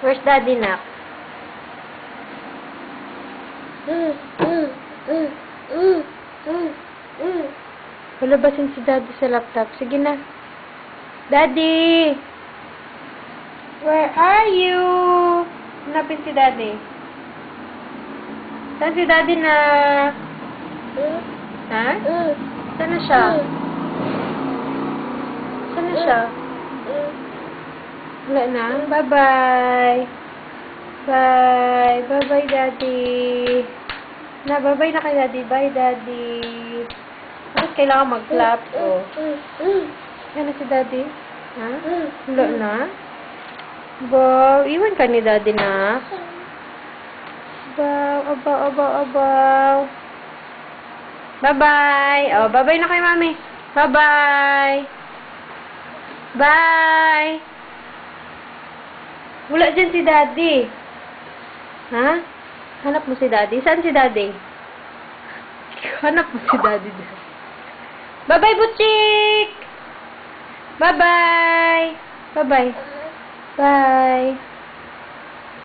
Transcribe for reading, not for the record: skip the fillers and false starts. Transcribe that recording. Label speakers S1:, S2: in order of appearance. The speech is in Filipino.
S1: Where's Daddy, nak? Palabasin si Daddy sa laptop. Sige na. Daddy! Where are you? Hanapin si Daddy. Saan si Daddy na? Ha? Saan na siya? Saan na siya? Wala na? Bye-bye. Bye. Bye-bye, Daddy. Na, bye-bye na kay Daddy. Bye, Daddy. Bakit kailangan mag-clap? Oh. Yan na si Daddy. Ha? Wala na? Baw, iwan ka ni Daddy na. Baw, abaw. Bye-bye. Oh, bye-bye na kay Mami. Bye-bye. Bye. Wala dyan si Daddy. Ha? Hanap mo si Daddy? Saan si Daddy? Hanap mo si Daddy dyan. Bye-bye, Butchik! Bye-bye! Bye-bye. Bye.